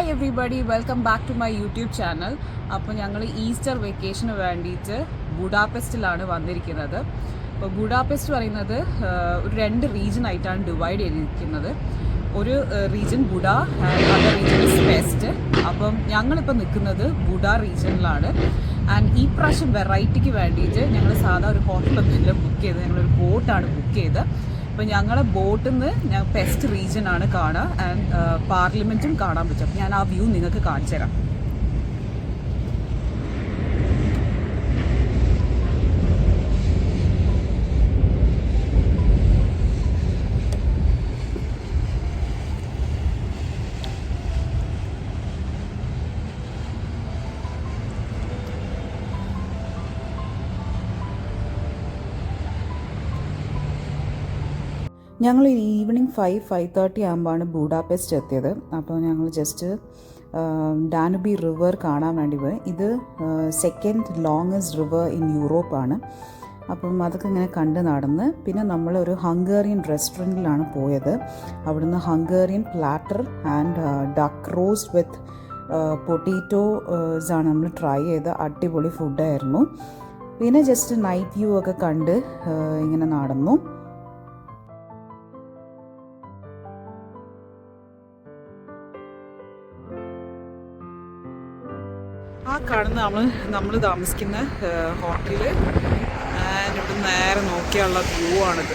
Hi everybody, welcome back to my YouTube channel. അപ്പോൾ ഞങ്ങൾ Easter വെക്കേഷന് വേണ്ടിയിട്ട് ബുഡാപെസ്റ്റിലാണ് വന്നിരിക്കുന്നത്. അപ്പോൾ ബുഡാപെസ്റ്റ് പറയുന്നത് ഒരു 2 റീജൻ ആയിട്ടാണ് ഡിവൈഡ് ചെയ്തിരിക്കുന്നത്. ഒരു region Buda and other region is Pest. അപ്പം ഞങ്ങളിപ്പോൾ നിൽക്കുന്നത് ബുഡ റീജനിലാണ്. ആൻഡ് ഈ പ്രാവശ്യം വെറൈറ്റിക്ക് വേണ്ടിയിട്ട് ഞങ്ങൾ സാധാ ഒരു ഹോട്ടലൊന്നുമില്ല ബുക്ക് ചെയ്ത്, ഞങ്ങളൊരു ബോട്ടാണ് ബുക്ക് ചെയ്ത്. അപ്പോൾ ഞങ്ങളെ ബോട്ടിൽ നിന്ന് ഞാൻ പെസ്റ്റ് റീജിയനാണ് കാണുക ആൻഡ് പാർലമെൻറ്റും കാണാൻ പറ്റും. അപ്പോൾ ഞാൻ ആ വ്യൂ നിങ്ങൾക്ക് കാണിച്ചു തരാം. ഞങ്ങൾ ഈവനിങ് 5:30 ആകുമ്പോഴാണ് ബുഡാപെസ്റ്റ് എത്തിയത്. അപ്പോൾ ഞങ്ങൾ ജസ്റ്റ് ഡാനുബി റിവർ കാണാൻ വേണ്ടി പോയി. ഇത് സെക്കൻഡ് ലോങ്ങസ്റ്റ് റിവർ ഇൻ യൂറോപ്പാണ്. അപ്പം അതൊക്കെ ഇങ്ങനെ കണ്ട് നടന്ന് പിന്നെ നമ്മളൊരു ഹംഗേറിയൻ റെസ്റ്റോറൻറ്റിലാണ് പോയത്. അവിടുന്ന് Hungarian platter and duck roast with പൊട്ടേറ്റോസാണ് നമ്മൾ ട്രൈ ചെയ്ത്. അടിപൊളി ഫുഡായിരുന്നു. പിന്നെ ജസ്റ്റ് നൈറ്റ് വ്യൂ ഒക്കെ കണ്ട് ഇങ്ങനെ നടന്നു. ആ കാണുന്ന നമ്മൾ താമസിക്കുന്ന ഹോട്ടല് ആൻഡ് ഇവിടെ നേരെ നോക്കിയുള്ള വ്യൂ ആണിത്.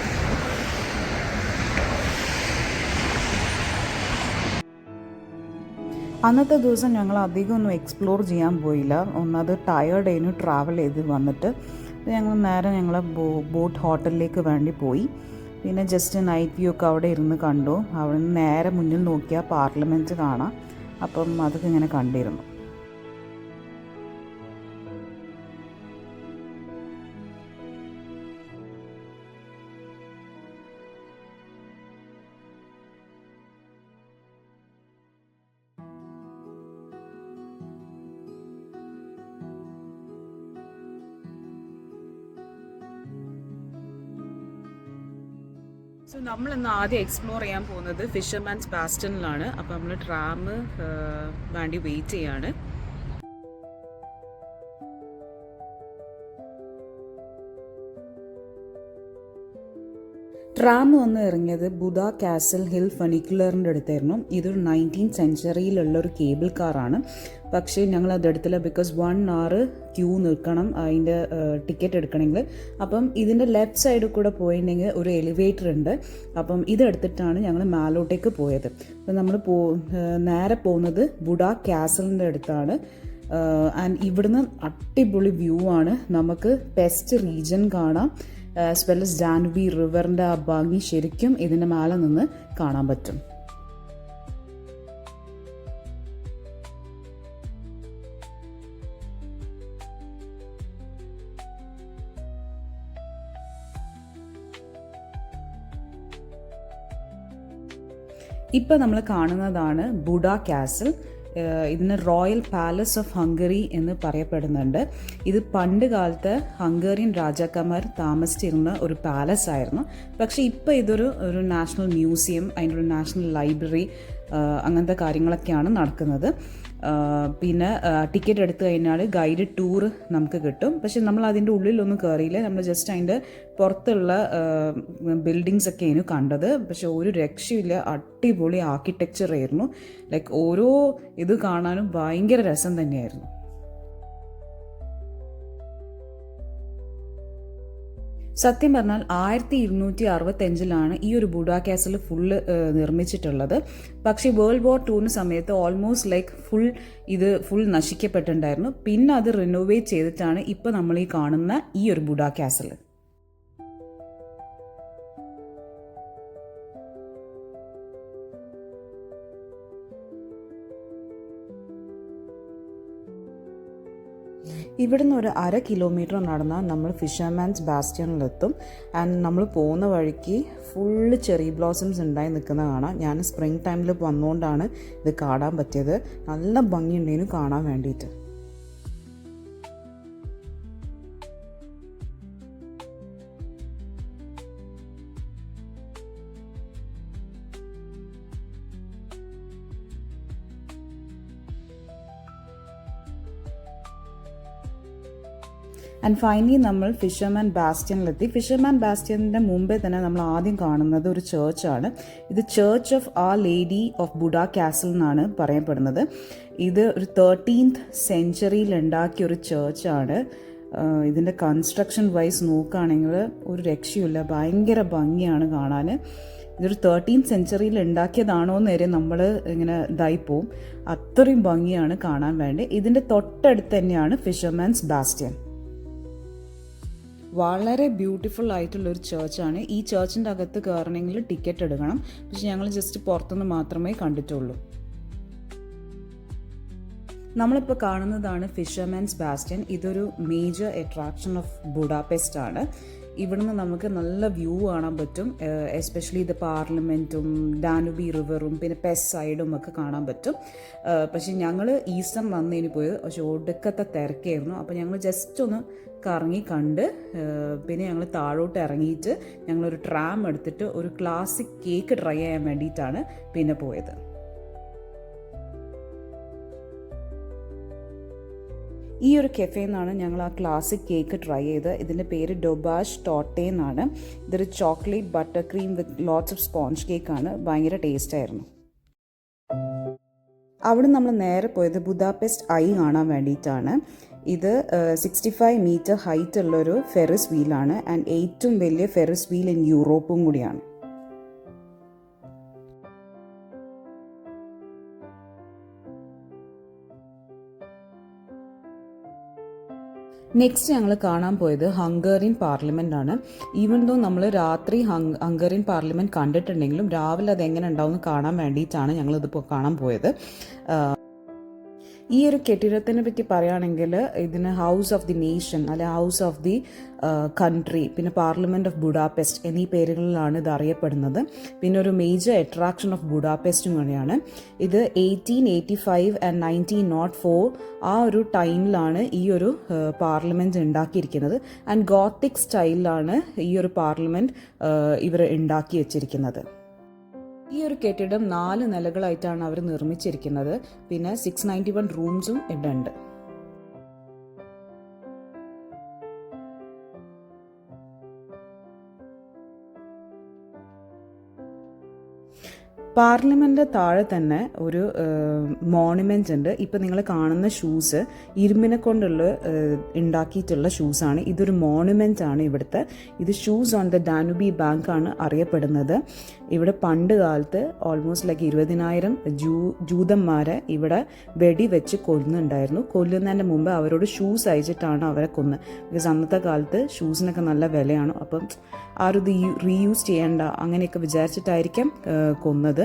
അന്നത്തെ ദിവസം ഞങ്ങൾ അധികം ഒന്നും എക്സ്പ്ലോർ ചെയ്യാൻ പോയില്ല. ഒന്നത് ടയേർഡ് ആയിരുന്നു ട്രാവൽ ചെയ്ത് വന്നിട്ട്. ഞങ്ങൾ നേരെ ഞങ്ങളെ ബോട്ട് ഹോട്ടലിലേക്ക് വേണ്ടി പോയി. പിന്നെ ജസ്റ്റ് നൈറ്റ് വ്യൂ ഒക്കെ അവിടെ ഇരുന്ന് കണ്ടു. അവിടെ നിന്ന് നേരെ മുന്നിൽ നോക്കിയാൽ പാർലമെൻറ്റ് കാണാം. അപ്പം അതൊക്കെ ഇങ്ങനെ കണ്ടിരുന്നു. സോ നമ്മളിന്ന് ആദ്യം എക്സ്പ്ലോർ ചെയ്യാൻ പോകുന്നത് ഫിഷർമാൻസ് ബാസ്റ്റണിലാണ്. അപ്പോൾ നമ്മൾ ട്രാം വേണ്ടി വെയിറ്റ് ചെയ്യാണ്. ട്രാം വന്ന് ഇറങ്ങിയത് ബുദ കാസൽ ഹിൽ ഫണിക്കുലറിൻ്റെ അടുത്തായിരുന്നു. ഇതൊരു 19th സെഞ്ച്വറിയിലുള്ള ഒരു കേബിൾ കാറാണ്. പക്ഷേ ഞങ്ങൾ അതെടുത്തില്ല. ബിക്കോസ് 1 hour ക്യൂ നിൽക്കണം അതിൻ്റെ ടിക്കറ്റ് എടുക്കണമെങ്കിൽ. അപ്പം ഇതിൻ്റെ ലെഫ്റ്റ് സൈഡിൽ കൂടെ പോയിട്ടുണ്ടെങ്കിൽ ഒരു എലിവേറ്റർ ഉണ്ട്. അപ്പം ഇതെടുത്തിട്ടാണ് ഞങ്ങൾ മാലോട്ടേക്ക് പോയത്. അപ്പം നമ്മൾ നേരെ പോകുന്നത് ബുഡ കാസലിൻ്റെ അടുത്താണ്. ആൻഡ് ഇവിടുന്ന് അടിപൊളി വ്യൂ ആണ്. നമുക്ക് പെസ്റ്റ് റീജൻ കാണാം. ആസ് വെൽ as ഡാനുബി റിവറിൻ്റെ ആ ഭംഗി ശരിക്കും ഇതിൻ്റെ മേലെ നിന്ന് കാണാൻ പറ്റും. ഇപ്പം നമ്മൾ കാണുന്നതാണ് ബുഡ കാസൽ. ഇതിന് റോയൽ പാലസ് ഓഫ് ഹംഗറി എന്ന് പറയപ്പെടുന്നുണ്ട്. ഇത് പണ്ട് കാലത്ത് ഹംഗേറിയൻ രാജാക്കന്മാർ താമസിച്ചിരുന്ന ഒരു പാലസ് ആയിരുന്നു. പക്ഷേ ഇപ്പോൾ ഇതൊരു നാഷണൽ മ്യൂസിയം, അതിൻ്റെ ഒരു നാഷണൽ ലൈബ്രറി അങ്ങനത്തെ കാര്യങ്ങളൊക്കെയാണ് നടക്കുന്നത്. പിന്നെ ടിക്കറ്റ് എടുത്തു കഴിഞ്ഞാൽ ഗൈഡഡ് ടൂർ നമുക്ക് കിട്ടും. പക്ഷെ നമ്മൾ അതിൻ്റെ ഉള്ളിലൊന്നും കയറിയില്ല. നമ്മൾ ജസ്റ്റ് അതിൻ്റെ പുറത്തുള്ള ബിൽഡിങ്സ് ഒക്കെയാണ് കണ്ടത്. പക്ഷെ ഒരു രക്ഷയില്ല, അടിപൊളി ആർക്കിടെക്ചർ ആയിരുന്നു. ലൈക്ക് ഓരോ ഇത് കാണാനും ഭയങ്കര രസം തന്നെയായിരുന്നു. സത്യം പറഞ്ഞാൽ 1265 ഈ ഒരു ബുഡ കാസൽ ഫുള്ള് നിർമ്മിച്ചിട്ടുള്ളത്. പക്ഷേ വേൾഡ് വാർ 2 സമയത്ത് ഓൾമോസ്റ്റ് ലൈക്ക് ഫുൾ നശിക്കപ്പെട്ടിട്ടുണ്ടായിരുന്നു. പിന്നെ അത് റിനോവേറ്റ് ചെയ്തിട്ടാണ് ഇപ്പോൾ നമ്മൾ ഈ കാണുന്ന ഈ ഒരു ബുഡ കാസൽ. ഇവിടുന്ന് ഒരു 1/2 കിലോമീറ്റർ നടന്നാൽ നമ്മൾ ഫിഷർമാൻസ് ബാസ്റ്റണിലെത്തും. ആൻഡ് നമ്മൾ പോകുന്ന വഴിക്ക് ഫുള്ള് ചെറി ബ്ലോസംസ് ഉണ്ടായി നിൽക്കുന്ന കാണാം. ഞാൻ സ്പ്രിംഗ് ടൈമിൽ വന്നുകൊണ്ടാണ് ഇത് കാണാൻ പറ്റിയത്. നല്ല ഭംഗിയുണ്ടായിരുന്നു കാണാൻ വേണ്ടിയിട്ട്. ആൻഡ് ഫൈനലി നമ്മൾ ഫിഷർമാൻ ബാസ്റ്റ്യനിലെത്തി. ഫിഷർമാൻ ബാസ്റ്റ്യൻ്റെ മുമ്പേ തന്നെ നമ്മൾ ആദ്യം കാണുന്നത് ഒരു ചേർച്ചാണ്. ഇത് ചേർച്ച് ഓഫ് ആ ലേഡി ഓഫ് ബുഡ കാസിൽ എന്നാണ് പറയപ്പെടുന്നത്. ഇത് ഒരു 13th സെഞ്ച്വറിയിൽ ഉണ്ടാക്കിയ ഒരു ചേർച്ചാണ്. ഇതിൻ്റെ കൺസ്ട്രക്ഷൻ വൈസ് നോക്കുകയാണെങ്കിൽ ഒരു രക്ഷയില്ല, ഭയങ്കര ഭംഗിയാണ് കാണാൻ. ഇതൊരു 13th സെഞ്ച്വറിയിൽ ഉണ്ടാക്കിയതാണോ എന്ന് വരെ നമ്മൾ ഇങ്ങനെ ഇതായിപ്പോവും, അത്രയും ഭംഗിയാണ് കാണാൻ വേണ്ടി. ഇതിൻ്റെ തൊട്ടടുത്ത് തന്നെയാണ് ഫിഷർമാൻസ് ബാസ്റ്റ്യൻ. വളരെ ബ്യൂട്ടിഫുൾ ആയിട്ടുള്ളൊരു ചേർച്ചാണ്. ഈ ചേർച്ചിൻ്റെ അകത്ത് കയറണമെങ്കിൽ ടിക്കറ്റ് എടുക്കണം. പക്ഷെ ഞങ്ങൾ ജസ്റ്റ് പുറത്തുനിന്ന് മാത്രമേ കണ്ടിട്ടുള്ളൂ. നമ്മളിപ്പോൾ കാണുന്നതാണ് ഫിഷർമാൻസ് ബാസ്റ്റ്യൻ. ഇതൊരു മേജർ അട്രാക്ഷൻ ഓഫ് ബുഡാപെസ്റ്റ് ആണ്. ഇവിടുന്ന് നമുക്ക് നല്ല വ്യൂ കാണാൻ പറ്റും. എസ്പെഷ്യലി ഇത് പാർലമെൻറ്റും ഡാനുബി റിവറും പിന്നെ പെസ് സൈഡും ഒക്കെ കാണാൻ പറ്റും. പക്ഷെ ഞങ്ങൾ ഈസ്റ്റർ വന്നതിന് പോയി, പക്ഷെ ഒടുക്കത്തെ തിരക്കായിരുന്നു. അപ്പോൾ ഞങ്ങൾ ജസ്റ്റ് ഒന്ന് കറങ്ങി കണ്ട് പിന്നെ ഞങ്ങൾ താഴോട്ട് ഇറങ്ങിയിട്ട് ഞങ്ങളൊരു ട്രാം എടുത്തിട്ട് ഒരു ക്ലാസിക് കേക്ക് ട്രൈ ചെയ്യാൻ വേണ്ടിയിട്ടാണ് പിന്നെ പോയത്. ഈ ഒരു കെഫേയിൽ നിന്നാണ് ഞങ്ങൾ ആ ക്ലാസിക് കേക്ക് ട്രൈ ചെയ്ത്. ഇതിൻ്റെ പേര് ഡൊബാഷ് ടോട്ടെ എന്നാണ്. ഇതൊരു chocolate butter cream with lots of sponge കേക്കാണ്. ഭയങ്കര ടേസ്റ്റായിരുന്നു. അവിടെ നമ്മൾ നേരെ പോയത് ബുദാപെസ്റ്റ് ഐ കാണാൻ വേണ്ടിയിട്ടാണ്. ഇത് 65 മീറ്റർ ഹൈറ്റ് ഉള്ളൊരു ഫെറിസ് വീലാണ് ആൻഡ് ഏറ്റവും വലിയ ഫെറിസ് വീൽ ഇൻ യൂറോപ്പും കൂടിയാണ്. നെക്സ്റ്റ് ഞങ്ങൾ കാണാൻ പോയത് ഹംഗേറിയൻ പാർലമെൻ്റ് ആണ്. ഈവൻ ദോ നമ്മൾ രാത്രി ഹംഗേറിയൻ പാർലമെൻറ്റ് കണ്ടിട്ടുണ്ടെങ്കിലും രാവിലെ അതെങ്ങനെ ഉണ്ടാവും കാണാൻ വേണ്ടിയിട്ടാണ് ഞങ്ങളിതിപ്പോൾ കാണാൻ പോയത്. ഈ ഒരു കെട്ടിടത്തിനെ പറ്റി പറയുകയാണെങ്കിൽ ഇതിന് ഹൗസ് ഓഫ് ദി നേഷൻ അല്ലെ ഹൗസ് ഓഫ് ദി കൺട്രി പിന്നെ പാർലമെൻറ്റ് ഓഫ് ബുഡാപെസ്റ്റ് എന്നീ പേരുകളിലാണ് ഇത് അറിയപ്പെടുന്നത്. പിന്നെ ഒരു മേജർ അട്രാക്ഷൻ ഓഫ് ബുഡാപെസ്റ്റും കൂടിയാണ്. ഇത് 1885 ആൻഡ് 1904 ആ ഒരു ടൈമിലാണ് ഈ ഒരു പാർലമെൻറ്റ് ഉണ്ടാക്കിയിരിക്കുന്നത്. ആൻഡ് ഗോത്തിക് സ്റ്റൈലിലാണ് ഈ ഒരു പാർലമെൻറ്റ് ഇവർ ഉണ്ടാക്കി വെച്ചിരിക്കുന്നത്. ഈ ഒരു കെട്ടിടം 4 നിലകളായിട്ടാണ് അവർ നിർമ്മിച്ചിരിക്കുന്നത്. പിന്നെ 691 റൂംസും ഇവിടെ ഉണ്ട്. പാർലമെൻറ്റിൻ്റെ താഴെ തന്നെ ഒരു മോണുമെൻ്റ് ഉണ്ട്. ഇപ്പം നിങ്ങൾ കാണുന്ന ഷൂസ് ഇരുമ്പിനെ കൊണ്ടുള്ള ഉണ്ടാക്കിയിട്ടുള്ള ഷൂസാണ്. ഇതൊരു മോണുമെൻ്റ് ആണ് ഇവിടുത്തെ. ഇത് ഷൂസ് ഓൺ ദ ഡാനുബി ബാങ്ക് ആണ് അറിയപ്പെടുന്നത്. ഇവിടെ പണ്ട് കാലത്ത് ഓൾമോസ്റ്റ് ലൈക്ക് 20,000 ജൂതന്മാരെ ഇവിടെ വെടിവെച്ച് കൊല്ലുന്നുണ്ടായിരുന്നു. കൊല്ലുന്നതിൻ്റെ മുമ്പ് അവരോട് ഷൂസ് അയച്ചിട്ടാണ് അവരെ കൊന്നത്. ബിക്കോസ് അന്നത്തെ കാലത്ത് ഷൂസിനൊക്കെ നല്ല വിലയാണ്. അപ്പം ആരും ഇത് റീയൂസ് ചെയ്യേണ്ട അങ്ങനെയൊക്കെ വിചാരിച്ചിട്ടായിരിക്കാം കൊന്നത്.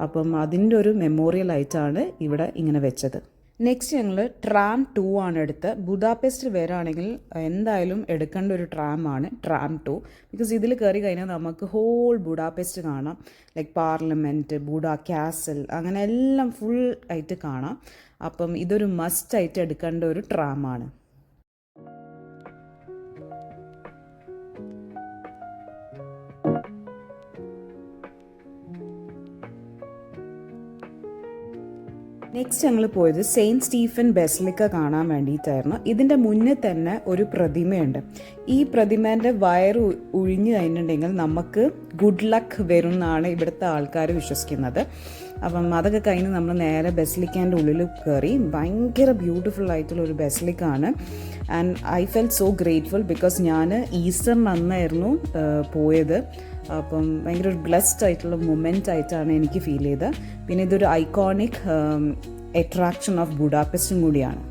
അപ്പം അതിൻ്റെ ഒരു മെമ്മോറിയൽ ആയിട്ടാണ് ഇവിടെ ഇങ്ങനെ വെച്ചത്. നെക്സ്റ്റ് ഞങ്ങൾ ട്രാം 2 ആണ് എടുത്ത്. ബുദാപെസ്റ്റിൽ വരാണെങ്കിൽ എന്തായാലും എടുക്കേണ്ട ഒരു ട്രാമാണ് ട്രാം 2. ബിക്കോസ് ഇതിൽ കയറി കഴിഞ്ഞാൽ നമുക്ക് ഹോൾ ബുഡാപെസ്റ്റ് കാണാം. ലൈക്ക് പാർലമെൻറ്റ്, ബുഡ കാസൽ, അങ്ങനെ എല്ലാം ഫുൾ ആയിട്ട് കാണാം. അപ്പം ഇതൊരു മസ്റ്റ് ആയിട്ട് എടുക്കേണ്ട ഒരു ട്രാമാണ്. നെക്സ്റ്റ് ഞങ്ങൾ പോയത് സെയിൻറ്റ് സ്റ്റീഫൻ ബെസിലിക്ക കാണാൻ വേണ്ടിയിട്ടായിരുന്നു. ഇതിൻ്റെ മുന്നേ തന്നെ ഒരു പ്രതിമയുണ്ട്. ഈ പ്രതിമേൻ്റെ വയറ് ഒഴിഞ്ഞു കഴിഞ്ഞിട്ടുണ്ടെങ്കിൽ നമുക്ക് ഗുഡ് ലക്ക് വരും എന്നാണ് ഇവിടുത്തെ ആൾക്കാർ വിശ്വസിക്കുന്നത്. അപ്പം അതൊക്കെ കഴിഞ്ഞ് നമ്മൾ നേരെ ബെസിലിക്കേൻ്റെ ഉള്ളിൽ കയറി. ഭയങ്കര ബ്യൂട്ടിഫുൾ ആയിട്ടുള്ള ഒരു ബെസിലിക്കാണ്. And I fell so grateful because ഞാൻ ഈസ്റ്ററിന് അന്നായിരുന്നു പോയത്. അപ്പം ഭയങ്കര ഒരു ബ്ലെസ്ഡ് ആയിട്ടുള്ള മൊമെൻ്റ് ആയിട്ടാണ് എനിക്ക് ഫീൽ ചെയ്തത്. പിന്നെ ഇതൊരു ഐക്കോണിക് അട്രാക്ഷൻ ഓഫ് ബുഡാപെസ്റ്റും കൂടിയാണ്.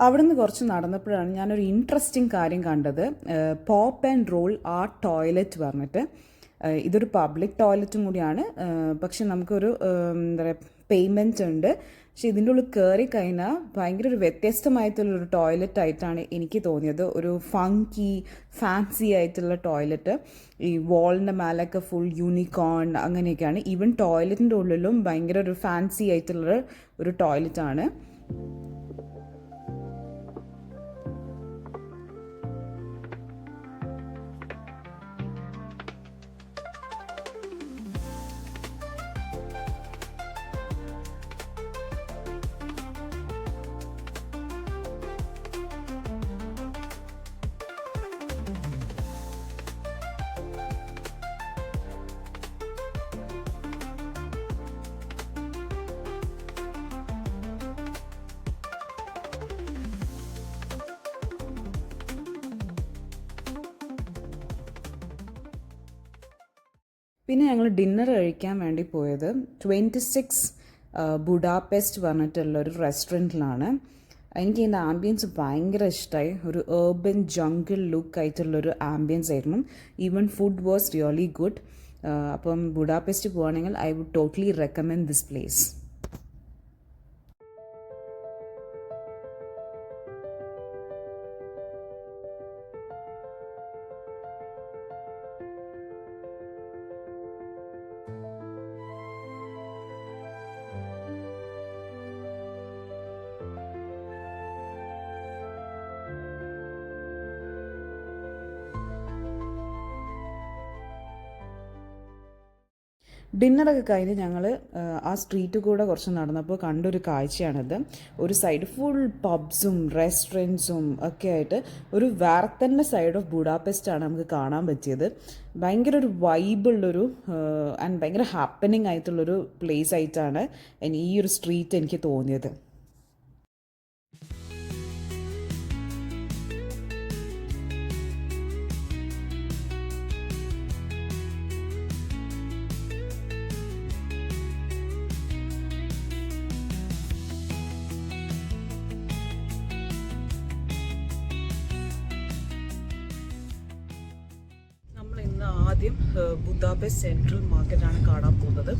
അവിടുന്ന് കുറച്ച് നടന്നപ്പോഴാണ് ഞാനൊരു ഇൻട്രസ്റ്റിംഗ് കാര്യം കണ്ടത്. Pop and roll art toilet പറഞ്ഞിട്ട് ഇതൊരു പബ്ലിക് ടോയ്ലറ്റും കൂടിയാണ്. പക്ഷെ നമുക്കൊരു എന്താ പറയുക പേയ്മെൻറ്റ് ഉണ്ട്. പക്ഷെ ഇതിൻ്റെ ഉള്ളിൽ കയറി കഴിഞ്ഞാൽ ഭയങ്കര ഒരു വ്യത്യസ്തമായിട്ടുള്ളൊരു ടോയ്ലറ്റ് ആയിട്ടാണ് എനിക്ക് തോന്നിയത്. ഒരു ഫങ്കി ഫാൻസി ആയിട്ടുള്ള ടോയ്ലറ്റ്. ഈ വാളിൻ്റെ മേലൊക്കെ ഫുൾ യൂണിക്കോൺ അങ്ങനെയൊക്കെയാണ്. ഈവൻ ടോയ്ലറ്റിൻ്റെ ഉള്ളിലും ഭയങ്കര ഒരു ഫാൻസി ആയിട്ടുള്ള ഒരു ടോയ്ലറ്റാണ്. പിന്നെ ഞങ്ങൾ ഡിന്നർ കഴിക്കാൻ വേണ്ടി പോയത് 26 ബുഡാപെസ്റ്റ് പറഞ്ഞിട്ടുള്ളൊരു റെസ്റ്റോറൻറ്റിലാണ്. എനിക്ക് ഇതിൻ്റെ ആംബിയൻസ് ഭയങ്കര ഇഷ്ടമായി. ഒരു ഏർബൻ ജംഗിൾ ലുക്ക് ആയിട്ടുള്ളൊരു ആംബിയൻസ് ആയിരുന്നു. Even food was really good. അപ്പം ബുഡാപെസ്റ്റ് പോവുകയാണെങ്കിൽ I would totally recommend this place. ഡിന്നറൊക്കെ കഴിഞ്ഞ് ഞങ്ങൾ ആ സ്ട്രീറ്റ് കൂടെ കുറച്ച് നടന്നപ്പോൾ കണ്ടൊരു കാഴ്ചയാണിത്. ഒരു സൈഡ് ഫുൾ പബ്സും റെസ്റ്റോറൻറ്റ്സും ഒക്കെ ആയിട്ട് ഒരു വേറെ തന്നെ സൈഡ് ഓഫ് ബുഡാപെസ്റ്റാണ് നമുക്ക് കാണാൻ പറ്റിയത്. ഭയങ്കര ഒരു വൈബുള്ളൊരു ആൻഡ് ഭയങ്കര ഹാപ്പനിങ് ആയിട്ടുള്ളൊരു പ്ലേസ് ആയിട്ടാണ് ഈ ഒരു സ്ട്രീറ്റ് എനിക്ക് തോന്നിയത്. ആദ്യം ബുദാപെസ്റ്റ് സെൻട്രൽ മാർക്കറ്റാണ് കാണാൻ പോകുന്നത്.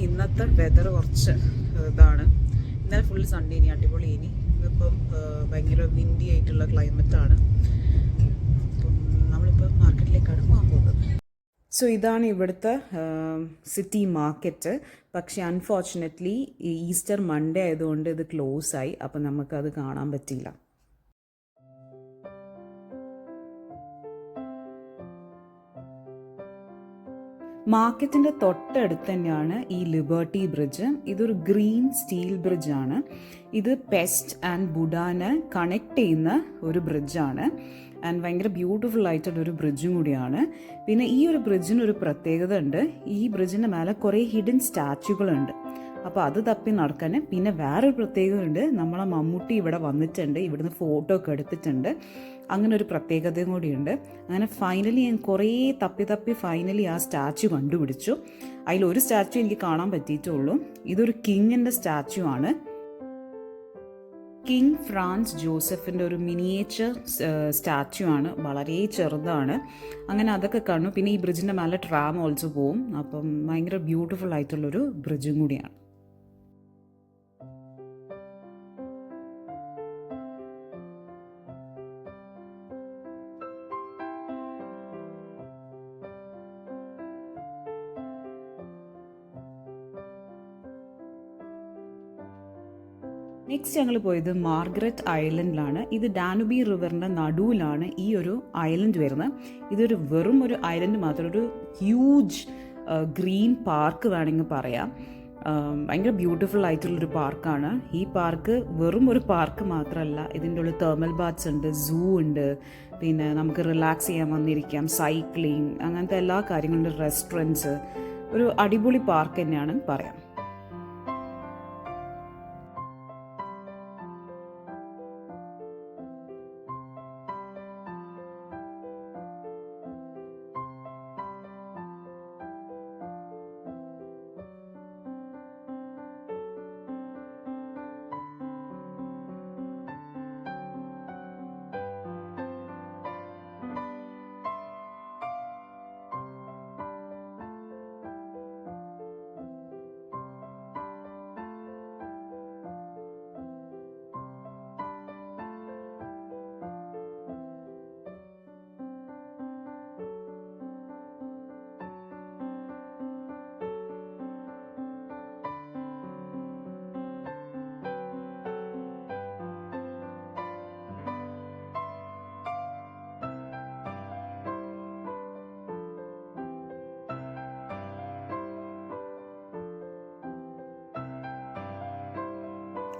ഇന്നത്തെ വെതർ കുറച്ച് ഇതാണ്. ഇന്നലെ ഫുൾ സൺഡേ ഇനി അടിപൊളി. ഇന്നിപ്പം ഭയങ്കര വിൻഡി ആയിട്ടുള്ള ക്ലൈമറ്റാണ്. അപ്പം നമ്മളിപ്പോൾ മാർക്കറ്റിലേക്കാണ് പോകാൻ പോകുന്നത്. സോ ഇതാണ് ഇവിടുത്തെ സിറ്റി മാർക്കറ്റ്. പക്ഷേ അൺഫോർച്ചുനേറ്റ്ലി ഈസ്റ്റർ മൺഡേ ആയതുകൊണ്ട് ഇത് ക്ലോസ് ആയി. അപ്പം നമുക്കത് കാണാൻ പറ്റിയില്ല. മാർക്കറ്റിൻ്റെ തൊട്ടടുത്ത് തന്നെയാണ് ഈ ലിബർട്ടി ബ്രിഡ്ജ്. ഇതൊരു ഗ്രീൻ സ്റ്റീൽ ബ്രിഡ്ജാണ്. ഇത് പെസ്റ്റ് ആൻഡ് ബുഡാനെ കണക്ട് ചെയ്യുന്ന ഒരു ബ്രിഡ്ജാണ്. ആൻഡ് ഭയങ്കര ബ്യൂട്ടിഫുൾ ആയിട്ടുള്ളൊരു ബ്രിഡ്ജും കൂടിയാണ്. പിന്നെ ഈ ഒരു ബ്രിഡ്ജിനൊരു പ്രത്യേകത ഉണ്ട്. ഈ ബ്രിഡ്ജിൻ്റെ മേലെ കുറേ ഹിഡൻ സ്റ്റാച്യൂകളുണ്ട്. അപ്പോൾ അത് തപ്പി നടക്കാൻ. പിന്നെ വേറൊരു പ്രത്യേകത ഉണ്ട്. നമ്മളെ മമ്മൂട്ടി ഇവിടെ വന്നിട്ടുണ്ട്, ഇവിടുന്ന് ഫോട്ടോ ഒക്കെ എടുത്തിട്ടുണ്ട്. അങ്ങനെ ഒരു പ്രത്യേകതയും കൂടിയുണ്ട്. അങ്ങനെ ഫൈനലി ഞാൻ കുറേ തപ്പി ഫൈനലി ആ സ്റ്റാച്യു കണ്ടുപിടിച്ചു. അതിലൊരു സ്റ്റാച്യു എനിക്ക് കാണാൻ പറ്റിയിട്ടുള്ളൂ. ഇതൊരു കിങ്ങിൻ്റെ സ്റ്റാച്യു ആണ്. കിങ് ഫ്രാൻസ് ജോസഫിൻ്റെ ഒരു മിനിയേച്ചർ സ്റ്റാച്യു ആണ്. വളരെ ചെറുതാണ്. അങ്ങനെ അതൊക്കെ കണ്ടു. പിന്നെ ഈ ബ്രിഡ്ജിൻ്റെ മേലെ ട്രാം ഓൾസോ പോവും. അപ്പം ഭയങ്കര ബ്യൂട്ടിഫുൾ ആയിട്ടുള്ളൊരു ബ്രിഡ്ജും കൂടിയാണ്. നെക്സ്റ്റ് ഞങ്ങൾ പോയത് മാർഗരറ്റ് ഐലൻഡിലാണ്. ഇത് ഡാനുബി റിവറിൻ്റെ നടുവിലാണ് ഈ ഒരു ഐലൻഡ് വരുന്നത്. ഇതൊരു വെറും ഒരു ഐലൻഡ് മാത്രം, ഒരു ഹ്യൂജ് ഗ്രീൻ പാർക്ക് വേണമെങ്കിൽ പറയാം. ഭയങ്കര ബ്യൂട്ടിഫുൾ ആയിട്ടുള്ളൊരു പാർക്കാണ്. ഈ പാർക്ക് വെറും ഒരു പാർക്ക് മാത്രമല്ല, ഇതിൻ്റെ ഉള്ളിൽ തെർമൽ ബാത്ത്സ് ഉണ്ട്, സൂ ഉണ്ട്, പിന്നെ നമുക്ക് റിലാക്സ് ചെയ്യാൻ വന്നിരിക്കാം, സൈക്ലിംഗ്, അങ്ങനത്തെ എല്ലാ കാര്യങ്ങളും, റെസ്റ്റോറൻറ്റ്സ്, ഒരു അടിപൊളി പാർക്ക് തന്നെയാണ് പറയാം.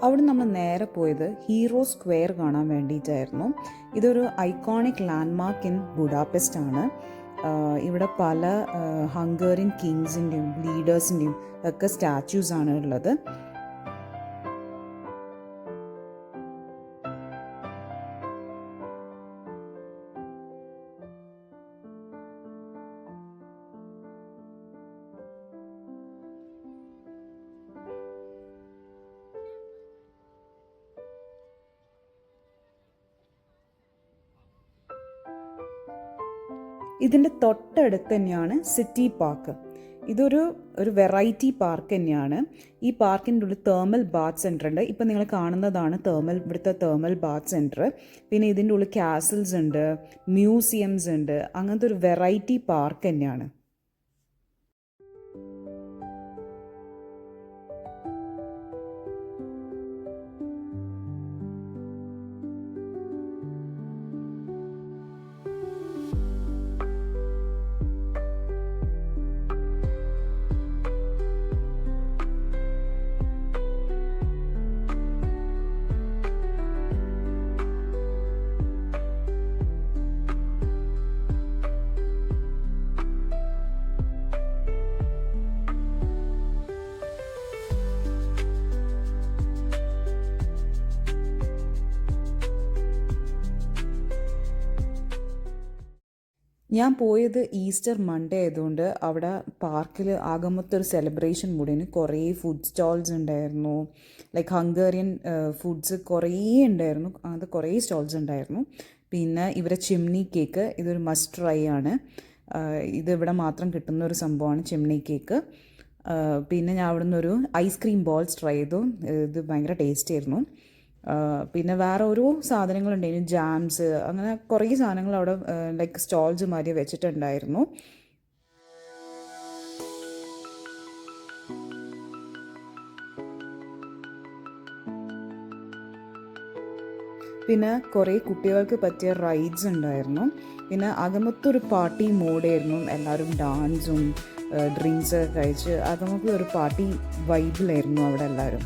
അവിടെ നമ്മൾ നേരെ പോയത് ഹീറോ സ്ക്വയർ കാണാൻ വേണ്ടിയിട്ടായിരുന്നു. ഇതൊരു ഐക്കോണിക് ലാൻഡ്മാർക്ക് ഇൻ ബുഡാപെസ്റ്റ് ആണ്. ഇവിടെ പല ഹംഗേറിയൻ കിങ്സിൻ്റെയും ലീഡേഴ്സിൻ്റെയും ഒക്കെ സ്റ്റാച്യൂസ് ആണ് ഉള്ളത്. ഇതിൻ്റെ തൊട്ടടുത്ത് തന്നെയാണ് സിറ്റി പാർക്ക്. ഇതൊരു വെറൈറ്റി പാർക്ക് തന്നെയാണ്. ഈ പാർക്കിൻ്റെ ഉള്ളിൽ തേർമൽ ബാത്ത് സെൻറ്റർ ഉണ്ട്. ഇപ്പം നിങ്ങൾ കാണുന്നതാണ് ഇവിടുത്തെ തേർമൽ ബാത്ത് സെൻറ്റർ. പിന്നെ ഇതിൻ്റെ ഉള്ളിൽ കാസിൽസ് ഉണ്ട്, മ്യൂസിയംസ് ഉണ്ട്. അങ്ങനത്തെ ഒരു വെറൈറ്റി പാർക്ക് തന്നെയാണ്. ഞാൻ പോയത് ഈസ്റ്റർ മൺഡേ ആയതുകൊണ്ട് അവിടെ പാർക്കിൽ ആകമൊത്തൊരു സെലിബ്രേഷൻ കൂടിന്. കുറേ ഫുഡ് സ്റ്റോൾസ് ഉണ്ടായിരുന്നു. ലൈക്ക് ഹംഗേറിയൻ ഫുഡ്സ് കുറേ ഉണ്ടായിരുന്നു. അത് കുറേ സ്റ്റോൾസ് ഉണ്ടായിരുന്നു. പിന്നെ ഇവരെ ചിമ്നി കേക്ക്, ഇതൊരു മസ്റ്റ് ട്രൈ ആണ്. ഇത് ഇവിടെ മാത്രം കിട്ടുന്ന ഒരു സംഭവമാണ് ചിമ്നി കേക്ക്. പിന്നെ ഞാൻ അവിടെ നിന്നൊരു ഐസ്ക്രീം ബോൾസ് ട്രൈ ചെയ്തു. ഇത് ഭയങ്കര ടേസ്റ്റ് ആയിരുന്നു. പിന്നെ വേറെ ഓരോ സാധനങ്ങളുണ്ടായിരുന്നു, ജാംസ്, അങ്ങനെ കുറേ സാധനങ്ങൾ അവിടെ ലൈക്ക് സ്റ്റോൾസ് മാതിരി വെച്ചിട്ടുണ്ടായിരുന്നു. പിന്നെ കുറേ കുട്ടികൾക്ക് പറ്റിയ റൈഡ്സ് ഉണ്ടായിരുന്നു. പിന്നെ അകമൊത്തൊരു പാർട്ടി മോഡായിരുന്നു. എല്ലാവരും ഡാൻസും ഡ്രിങ്ക്സ് കഴിച്ച് അകമൊക്കെ പാർട്ടി വൈബിലായിരുന്നു അവിടെ എല്ലാവരും.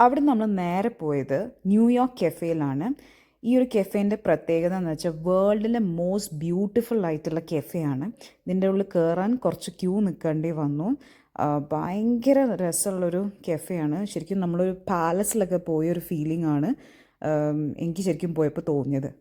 അവിടെ നമ്മൾ നേരെ പോയത് ന്യൂയോർക്ക് കെഫേയിലാണ്. ഈ ഒരു കെഫേൻ്റെ പ്രത്യേകത എന്ന് വെച്ചാൽ വേൾഡിലെ മോസ്റ്റ് ബ്യൂട്ടിഫുൾ ആയിട്ടുള്ള കെഫേയാണ്. ഇതിൻ്റെ ഉള്ളിൽ കയറാൻ കുറച്ച് ക്യൂ നിൽക്കേണ്ടി വന്നു. ഭയങ്കര രസമുള്ളൊരു കെഫേയാണ്. ശരിക്കും നമ്മളൊരു പാലസിലൊക്കെ പോയൊരു ഫീലിംഗ് ആണ് എനിക്ക് ശരിക്കും പോയപ്പോൾ തോന്നിയത്.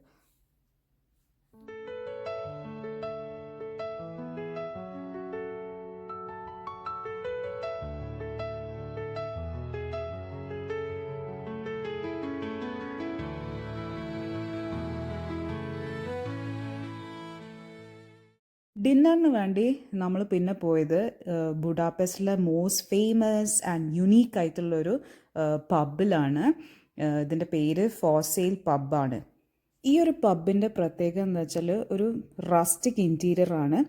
ഡിന്നറിന് വേണ്ടി നമ്മൾ പിന്നെ പോയത് ബുഡാപെസ്റ്റിലെ മോസ്റ്റ് ഫേമസ് ആൻഡ് യുണീക്ക് ആയിട്ടുള്ളൊരു പബ്ബിലാണ്. ഇതിൻ്റെ പേര് ഫോസെയിൽ പബ്ബാണ്. ഈ ഒരു പബ്ബിൻ്റെ പ്രത്യേകത എന്ന് വെച്ചാൽ ഒരു റസ്റ്റിക് ഇൻറ്റീരിയറാണ്.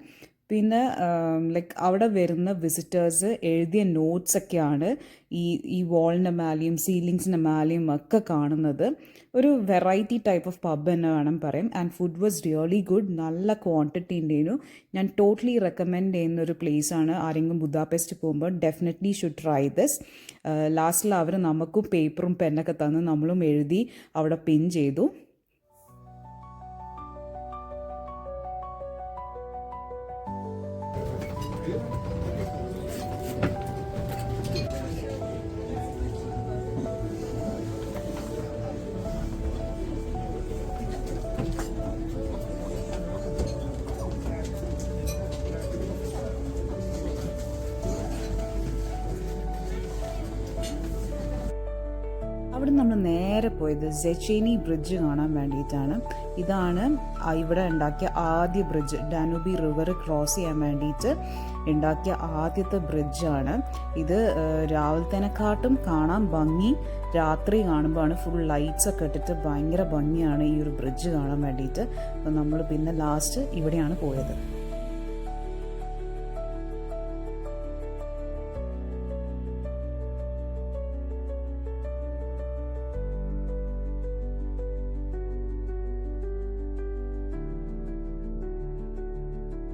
പിന്നെ ലൈക്ക് അവിടെ വരുന്ന വിസിറ്റേഴ്സ് എഴുതിയ നോട്ട്സൊക്കെയാണ് ഈ വാളിൻ്റെ മേലെയും സീലിങ്സിൻ്റെ മേലെയും ഒക്കെ കാണുന്നത്. ഒരു വെറൈറ്റി ടൈപ്പ് ഓഫ് പബ് എന്ന് വേണം പറയാം. And food was really good. നല്ല ക്വാണ്ടിറ്റി ഉണ്ടായിരുന്നു. ഞാൻ ടോട്ടലി റെക്കമെൻഡ് ചെയ്യുന്ന ഒരു പ്ലേസാണ്. ആരെങ്കിലും ബുദാപെസ്റ്റ് പോകുമ്പോൾ ഡെഫിനറ്റ്ലി ഷുഡ് ട്രൈ ദിസ്. ലാസ്റ്റിൽ അവർ നമുക്കും പേപ്പറും പെന്നൊക്കെ തന്ന് നമ്മളും എഴുതി അവിടെ പിൻ ചെയ്തു. അവിടെ നമ്മൾ നേരെ പോയത് സെച്ചേനി ബ്രിഡ്ജ് കാണാൻ വേണ്ടിയിട്ടാണ്. ഇതാണ് ഇവിടെ ഉണ്ടാക്കിയ ആദ്യ ബ്രിഡ്ജ്, ഡാനുബി റിവർ ക്രോസ് ചെയ്യാൻ വേണ്ടിയിട്ട്. ഉണ്ടാക്കിയ ആദ്യത്തെ ബ്രിഡ്ജാണ് ഇത്. രാവിലത്തേനെക്കാട്ടും കാണാൻ ഭംഗി രാത്രി കാണുമ്പോഴാണ്. ഫുൾ ലൈറ്റ്സ് ഒക്കെ ഇട്ടിട്ട് ഭയങ്കര ഭംഗിയാണ് ഈ ഒരു ബ്രിഡ്ജ് കാണാൻ വേണ്ടിയിട്ട്. അപ്പം നമ്മൾ പിന്നെ ലാസ്റ്റ് ഇവിടെയാണ് പോയത്.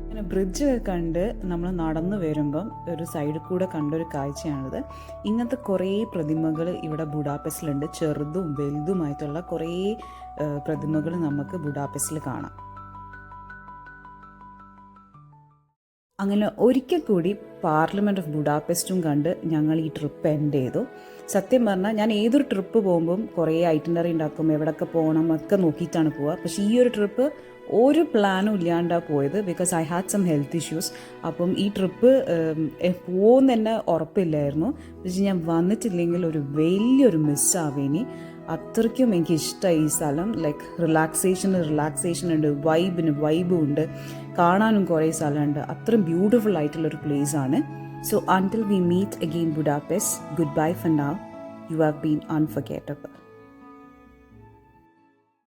അങ്ങനെ ബ്രിഡ്ജ് കണ്ട് നമ്മൾ നടന്നു വരുമ്പം ഒരു സൈഡിൽ കൂടെ കണ്ടൊരു കാഴ്ചയാണിത്. ഇങ്ങനത്തെ കുറേ പ്രതിമകൾ ഇവിടെ ബുഡാപെസ്റ്റിലുണ്ട്. ചെറുതും വലുതുമായിട്ടുള്ള കുറേ പ്രതിമകൾ നമുക്ക് ബുഡാപെസ്റ്റിൽ കാണാം. അങ്ങനെ ഒരിക്കൽ കൂടി പാർലമെൻറ്റ് ഓഫ് ബുഡാപെസ്റ്റും കണ്ട് ഞങ്ങൾ ഈ ട്രിപ്പ് എൻഡ് ചെയ്തു. സത്യം പറഞ്ഞാൽ ഞാൻ ഏതൊരു ട്രിപ്പ് പോകുമ്പം കുറേ ഐറ്റിനറി ഉണ്ടാക്കും, എവിടെയൊക്കെ പോകണം ഒക്കെ നോക്കിയിട്ടാണ് പോവുക. പക്ഷേ ഈ ഒരു ട്രിപ്പ് ഒരു പ്ലാനും ഇല്ലാണ്ടാണ് പോയത്. Because I had some health issues. അപ്പം ഈ ട്രിപ്പ് പോകുന്ന തന്നെ ഉറപ്പില്ലായിരുന്നു. പക്ഷേ ഞാൻ വന്നിട്ടില്ലെങ്കിൽ ഒരു വലിയൊരു മിസ്സാവേനി. അത്രയ്ക്കും എനിക്ക് ഇഷ്ടമായി ഈ സ്ഥലം. ലൈക്ക് റിലാക്സേഷൻ ഉണ്ട്, വൈബും ഉണ്ട്, കാണാനും കുറേ സ്ഥലമുണ്ട്. അത്രയും ബ്യൂട്ടിഫുൾ ആയിട്ടുള്ളൊരു പ്ലേസ് ആണ്. So until we meet again Budapest, good bye for now. You have been unforgettable.